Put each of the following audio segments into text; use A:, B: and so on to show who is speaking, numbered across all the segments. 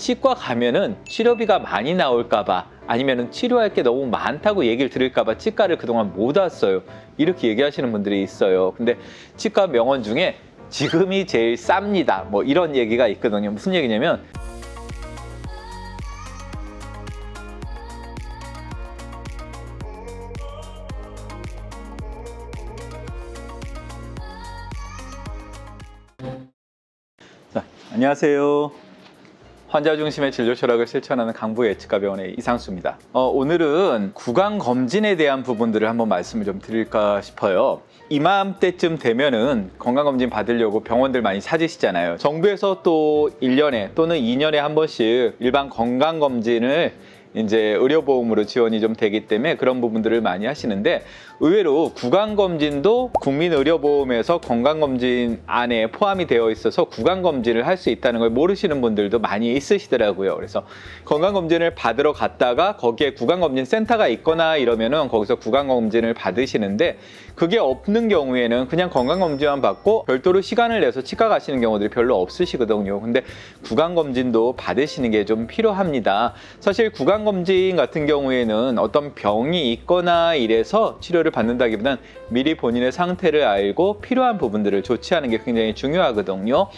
A: 치과 가면은 치료비가 많이 나올까봐 아니면은 치료할 게 너무 많다고 얘기를 들을까봐 치과를 그동안 못 왔어요. 이렇게 얘기하시는 분들이 있어요. 근데 치과 명언 중에 지금이 제일 쌉니다. 뭐 이런 얘기가 있거든요. 무슨 얘기냐면 자, 안녕하세요. 환자 중심의 진료 철학을 실천하는 강부의 예치과병원의 이상수입니다. 오늘은 구강검진에 대한 부분들을 한번 말씀을 좀 드릴까 싶어요. 이맘때쯤 되면은 건강검진 받으려고 병원들 많이 찾으시잖아요. 정부에서 또 1년에 또는 2년에 한 번씩 일반 건강검진을 이제 의료보험으로 지원이 좀 되기 때문에 그런 부분들을 많이 하시는데, 의외로 구강검진도 국민의료보험에서 건강검진 안에 포함이 되어 있어서 구강검진을 할 수 있다는 걸 모르시는 분들도 많이 있으시더라고요. 그래서 건강검진을 받으러 갔다가 거기에 구강검진 센터가 있거나 이러면은 거기서 구강검진을 받으시는데, 그게 없는 경우에는 그냥 건강검진만 받고 별도로 시간을 내서 치과 가시는 경우들이 별로 없으시거든요. 근데 구강검진도 받으시는 게 좀 필요합니다. 사실 구강검진 같은 경우에는 어떤 병이 있거나 이래서 치료를 받는다기보단 미리 본인의 상태를 알고 필요한 부분들을 조치하는 게 굉장히 중요하거든요.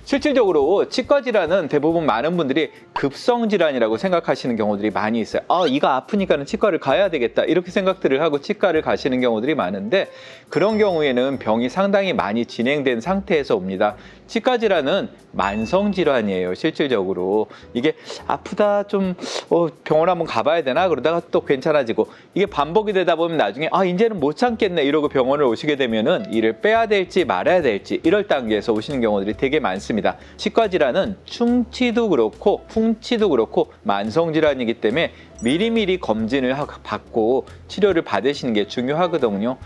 A: 실질적으로 치과 질환은 대부분 많은 분들이 급성 질환이라고 생각하시는 경우들이 많이 있어요. 이가 아프니까는 치과를 가야 되겠다, 이렇게 생각들을 하고 치과를 가시는 경우들이 많은데, 그런 경우에는 병이 상당히 많이 진행된 상태에서 옵니다. 치과 질환은 만성 질환이에요. 실질적으로 이게 아프다, 좀 병원 한번 가봐야 되나 그러다가 또 괜찮아지고, 이게 반복이 되다 보면 나중에 이제는 못 참겠네 이러고 병원을 오시게 되면은 이를 빼야 될지 말아야 될지 이럴 단계에서 오시는 경우들이 되게 많습니다. 치과 질환은 충치도 그렇고 풍치도 그렇고 만성 질환이기 때문에 미리미리 검진을 받고 치료를 받으시는 게 중요하거든요.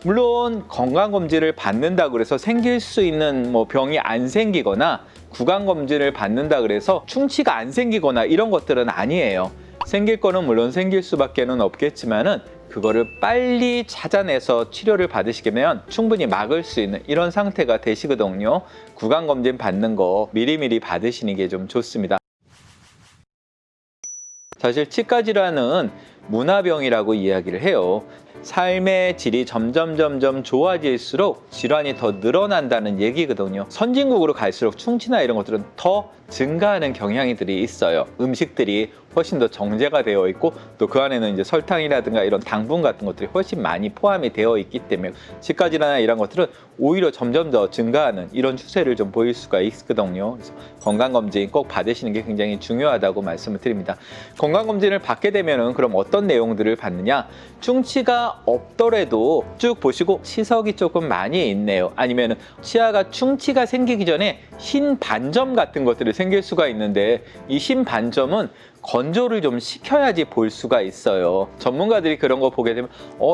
A: 물론 건강검진을 받는다 그래서 생길 수 있는 병이 안 생기거나 구강검진을 받는다 그래서 충치가 안 생기거나 이런 것들은 아니에요. 생길 거는 물론 생길 수밖에는 없겠지만은 그거를 빨리 찾아내서 치료를 받으시게 되면 충분히 막을 수 있는 이런 상태가 되시거든요. 구강검진 받는 거 미리미리 받으시는 게 좀 좋습니다. 사실 치과 질환은 문화병이라고 이야기를 해요. 삶의 질이 점점 좋아질수록 질환이 더 늘어난다는 얘기거든요. 선진국으로 갈수록 충치나 이런 것들은 더 증가하는 경향들이 있어요. 음식들이 훨씬 더 정제가 되어 있고 또 그 안에는 이제 설탕이라든가 이런 당분 같은 것들이 훨씬 많이 포함이 되어 있기 때문에 치과 질환이나 이런 것들은 오히려 점점 더 증가하는 이런 추세를 좀 보일 수가 있거든요. 그래서 건강검진 꼭 받으시는 게 굉장히 중요하다고 말씀을 드립니다. 건강검진을 받게 되면은 그럼 어떤 내용들을 받느냐? 충치가 없더라도 쭉 보시고 치석이 조금 많이 있네요. 아니면은 치아가 충치가 생기기 전에 흰 반점 같은 것들이 생길 수가 있는데, 이 흰 반점은 건조를 좀 시켜야지 볼 수가 있어요. 전문가들이 그런 거 보게 되면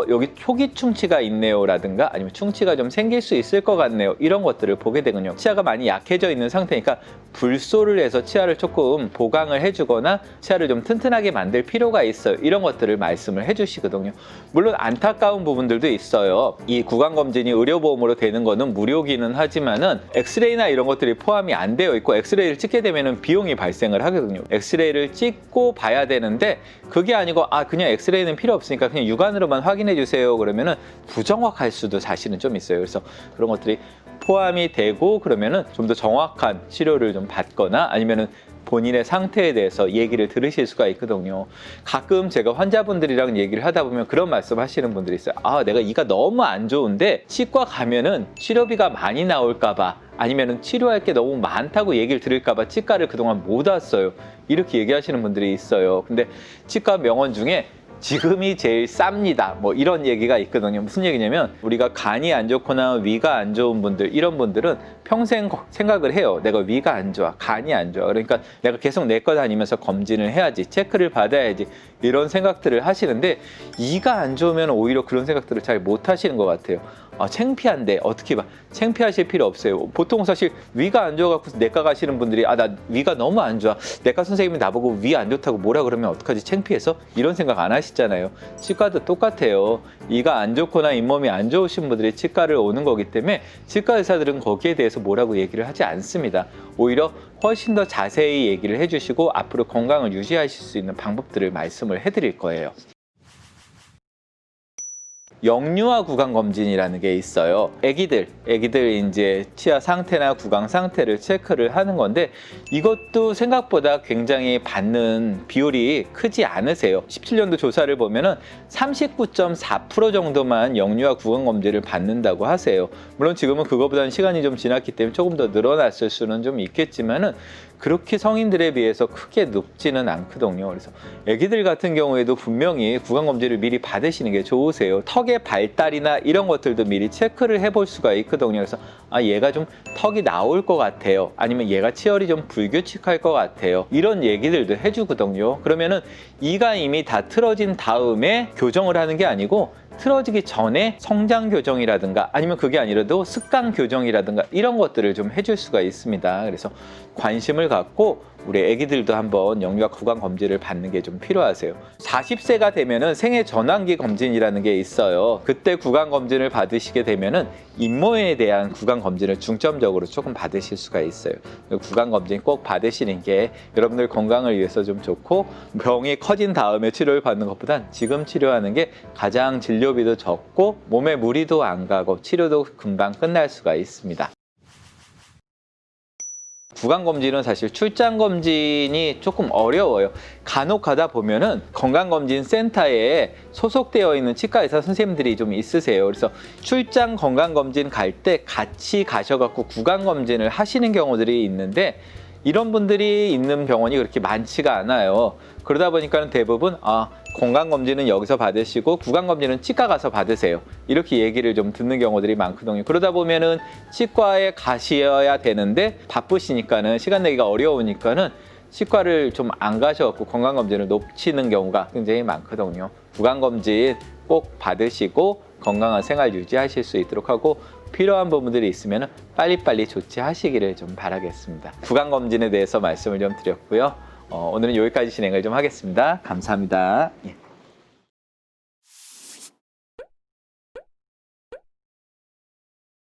A: 여기 초기 충치가 있네요 라든가 아니면 충치가 좀 생길 수 있을 것 같네요, 이런 것들을 보게 되거든요. 치아가 많이 약해져 있는 상태니까 불소를 해서 치아를 조금 보강을 해주거나 치아를 좀 튼튼하게 만들 필요가 있어요. 이런 것들을 말씀을 해주시거든요. 물론 안타까운 부분들도 있어요. 이 구강검진이 의료보험으로 되는 거는 무료기는 하지만은 엑스레이나 이런 것들이 포함이 안 되어 있고, 엑스레이를 찍게 되면은 비용이 발생을 하거든요. 엑스레이를 찍고 봐야 되는데 그게 아니고 그냥 엑스레이는 필요 없으니까 그냥 육안으로만 확인해 주세요 그러면은 부정확할 수도 사실은 좀 있어요. 그래서 그런 것들이 포함이 되고 그러면은 좀 더 정확한 치료를 좀 받거나 아니면은 본인의 상태에 대해서 얘기를 들으실 수가 있거든요. 가끔 제가 환자분들이랑 얘기를 하다 보면 그런 말씀 하시는 분들이 있어요. 내가 이가 너무 안 좋은데 치과 가면은 치료비가 많이 나올까봐 아니면은 치료할 게 너무 많다고 얘기를 들을까봐 치과를 그동안 못 왔어요. 이렇게 얘기하시는 분들이 있어요. 근데 치과 명언 중에 지금이 제일 쌉니다, 뭐 이런 얘기가 있거든요. 무슨 얘기냐면 우리가 간이 안 좋거나 위가 안 좋은 분들, 이런 분들은 평생 생각을 해요. 내가 위가 안 좋아, 간이 안 좋아, 그러니까 내가 계속 내과 다니면서 검진을 해야지, 체크를 받아야지, 이런 생각들을 하시는데 이가 안 좋으면 오히려 그런 생각들을 잘 못 하시는 것 같아요. 창피한데 어떻게 봐? 창피하실 필요 없어요. 보통 사실 위가 안 좋아갖고 내과 가시는 분들이 나 위가 너무 안 좋아. 내과 선생님이 나보고 위 안 좋다고 뭐라 그러면 어떡하지? 창피해서? 이런 생각 안 하시잖아요. 치과도 똑같아요. 이가 안 좋거나 잇몸이 안 좋으신 분들이 치과를 오는 거기 때문에 치과 의사들은 거기에 대해서 뭐라고 얘기를 하지 않습니다. 오히려 훨씬 더 자세히 얘기를 해주시고 앞으로 건강을 유지하실 수 있는 방법들을 말씀을 해드릴 거예요. 영유아 구강 검진이라는 게 있어요. 애기들 이제 치아 상태나 구강 상태를 체크를 하는 건데 이것도 생각보다 굉장히 받는 비율이 크지 않으세요. 17년도 조사를 보면은 39.4% 정도만 영유아 구강 검진을 받는다고 하세요. 물론 지금은 그거보다는 시간이 좀 지났기 때문에 조금 더 늘어났을 수는 좀 있겠지만은 그렇게 성인들에 비해서 크게 높지는 않거든요. 그래서 애기들 같은 경우에도 분명히 구강검진을 미리 받으시는 게 좋으세요. 턱의 발달이나 이런 것들도 미리 체크를 해볼 수가 있거든요. 그래서 얘가 좀 턱이 나올 것 같아요. 아니면 얘가 치열이 좀 불규칙할 것 같아요. 이런 얘기들도 해주거든요. 그러면은 이가 이미 다 틀어진 다음에 교정을 하는 게 아니고 틀어지기 전에 성장 교정이라든가 아니면 그게 아니라도 습관 교정이라든가 이런 것들을 좀 해줄 수가 있습니다. 그래서 관심을 갖고 우리 애기들도 한번 영유아 구강 검진을 받는 게 좀 필요하세요. 40세가 되면은 생애 전환기 검진이라는 게 있어요. 그때 구강 검진을 받으시게 되면은 잇몸에 대한 구강 검진을 중점적으로 조금 받으실 수가 있어요. 구강 검진 꼭 받으시는 게 여러분들 건강을 위해서 좀 좋고 병이 커진 다음에 치료를 받는 것보단 지금 치료하는 게 가장 진료비도 적고 몸에 무리도 안 가고 치료도 금방 끝날 수가 있습니다. 구강검진은 사실 출장검진이 조금 어려워요. 간혹 가다 보면은 건강검진센터에 소속되어 있는 치과의사 선생님들이 좀 있으세요. 그래서 출장 건강검진 갈 때 같이 가셔갖고 구강검진을 하시는 경우들이 있는데 이런 분들이 있는 병원이 그렇게 많지가 않아요. 그러다 보니까 대부분 건강검진은 여기서 받으시고 구강검진은 치과 가서 받으세요. 이렇게 얘기를 좀 듣는 경우들이 많거든요. 그러다 보면은 치과에 가셔야 되는데 바쁘시니까는 시간 내기가 어려우니까는 치과를 좀 안 가셔갖고 건강검진을 놓치는 경우가 굉장히 많거든요. 구강검진 꼭 받으시고 건강한 생활 유지하실 수 있도록 하고 필요한 부분들이 있으면 빨리빨리 조치하시기를 좀 바라겠습니다. 구강검진에 대해서 말씀을 좀 드렸고요. 오늘은 여기까지 진행을 좀 하겠습니다. 감사합니다. 예.